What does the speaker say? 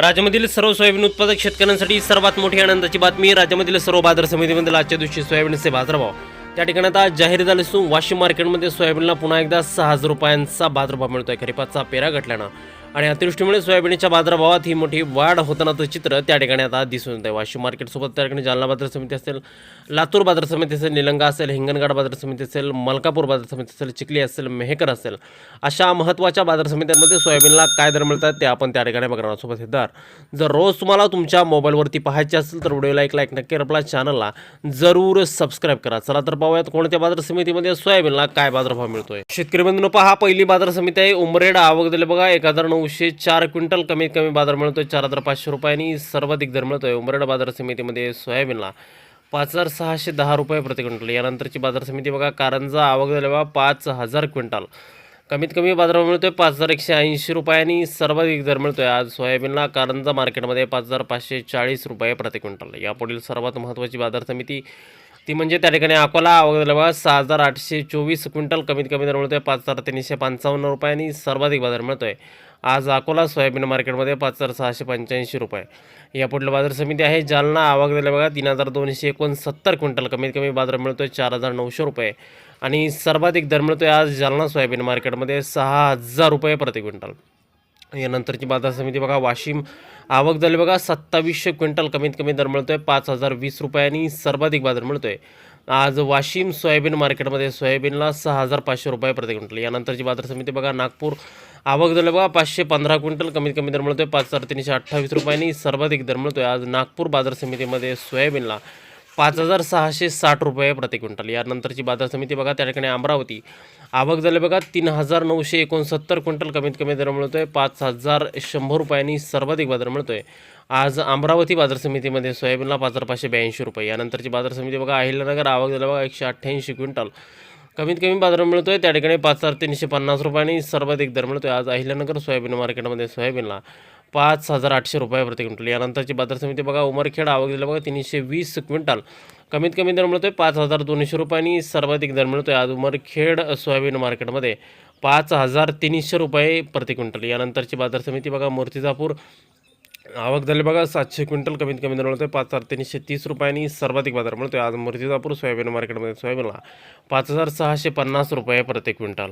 राज्यामधील सर्व सोयाबीन उत्पादक शेतकऱ्यांसाठी सर्वात मोठी आनंदाची बातमी. राज्यामधील सर्व बाजार समितीमधील आजच्या दिवशी सोयाबीनचे बाजारभाव त्या ठिकाणी आता जाहीर झाले असून वाशिम मार्केटमध्ये सोयाबीनला पुन्हा एकदा 6,000 रुपयांचा बाजारभाव मिळतोय. खरीपाचा पेरा घटल्यानं आणि अतिवृष्टीमुळे सोयाबीनच्या बाजारभावात ही मोठी वाढ होतानाचं चित्र त्या ठिकाणी आता दिसून येत आहे. वाशिम मार्केटसोबत त्या ठिकाणी जालना बाजार समिती असेल, लातूर बाजार समिती असेल, निलंगा असेल, हिंगणघाट बाजार समिती असेल, मलकापूर बाजार समिती असेल, चिखली असेल, मेहकर असेल, अशा महत्त्वाच्या बाजार समित्यांमध्ये सोयाबीनला काय दर मिळतात ते आपण त्या ठिकाणी बघणार आहोत. सोबत हे दर जर रोज तुम्हाला तुमच्या मोबाईलवरती पाहायचे असेल तर व्हिडिओला एक लाईक नक्की, आपल्या चॅनलला जरूर सबस्क्राईब करा. चला तर पाहूयात कोणत्या बाजार समितीमध्ये सोयाबीनला काय बाजारभाव मिळतोय. शेतकरी बंधूंनो, पहा पहिली बाजार समिती आहे उमरेड. आवक दिले बघा 1904 क्विंटल. कमीत कमी बाजार मिळतोय 4,500 रुपयांनी. सर्वाधिक दर मिळतोय उमरेड बाजार समितीमध्ये सोयाबीनला 5,610 रुपये प्रति क्विंटल. यानंतरची बाजार समिती बघा कारंजा. आवक दिले बघा 5,000 क्विंटल. कमीत कमी बाजारभाव मिळतोय 5,180 रुपयांनी. सर्वाधिक दर मिळतोय आज सोयाबीनला कारंजा मार्केटमध्ये 5,540 रुपये प्रति क्विंटल. यापुढील सर्वात महत्त्वाची बाजार समिती ती म्हणजे त्या ठिकाणी अकोला. आवक दिले बघा 6,824 क्विंटल. कमीत कमी दर मिळतोय 5,355 रुपयांनी. सर्वाधिक बाजार मिळतोय आज अकोला सोयाबीन मार्केटमध्ये 5,685 रुपये. यापुढील बाजार समिती आहे जालना. आवक दिले बघा 3,269 क्विंटल. कमीत कमी बाजार मिळतोय 4,900 रुपये आणि सर्वाधिक दर मिळतोय आज जालना सोयाबीन मार्केटमध्ये 6,000 रुपये प्रति क्विंटल. यानंतरची बाजार समिती बघा वाशिम. आवक झाली बघा 2700 क्विंटल. कमीत कमी दर मिळतोय 5,020 रुपयांनी. सर्वाधिक बाजार मिळतोय आज वाशिम सोयाबीन मार्केटमध्ये सोयाबीनला 6,500 रुपये प्रति क्विंटल. यानंतरची बाजार समिती बघा नागपूर. आवक झाली बघा 515 क्विंटल. कमीत कमी दर मिळतोय 5,328 रुपयांनी. सर्वाधिक दर मिळतोय आज नागपूर बाजार समितीमध्ये सोयाबीनला 5,660 रुपये प्रति क्विंटल. यानंतरची बाजार समिती बघा त्या ठिकाणी अमरावती. आवक झाली बघा 3,969 क्विंटल. कमीत कमी दर मिळतोय 5,100 रुपयांनी. सर्वाधिक बाजार मिळतोय आज अमरावती बाजार समितीमध्ये सोयाबीनला 5,582 रुपये. यानंतरची बाजार समिती बघा अहिल्यानगर. आवक झाली बघा 188 क्विंटल. कमीत कमी बाजार मिळतोय त्या ठिकाणी 5,350 रुपयांनी. सर्वाधिक दर मिळतोय आज अहिल्यानगर सोयाबीन मार्केटमध्ये सोयाबीनला 5,800 रुपये प्रति क्विंटल. यानंतरची बाजार समिती बघा उमरखेड. आवक दिली बघा 320 क्विंटल. कमीत कमी दर मिळतोय 5,200 रुपयांनी. सर्वाधिक दर मिळतोय आज उमरखेड सोयाबीन मार्केटमध्ये 5,300 रुपये प्रति क्विंटल. यानंतरची बाजार समिती बघा मूर्तिजापूर. आवक झाली बघा 700 क्विंटल. कमीत कमी दर मिळतोय 5,330 रुपयांनी. सर्वाधिक बाजार मिळतोय आज मूर्तिजापूर सोयाबीन मार्केटमध्ये सोयाबीनला 5,650 रुपये प्रति क्विंटल.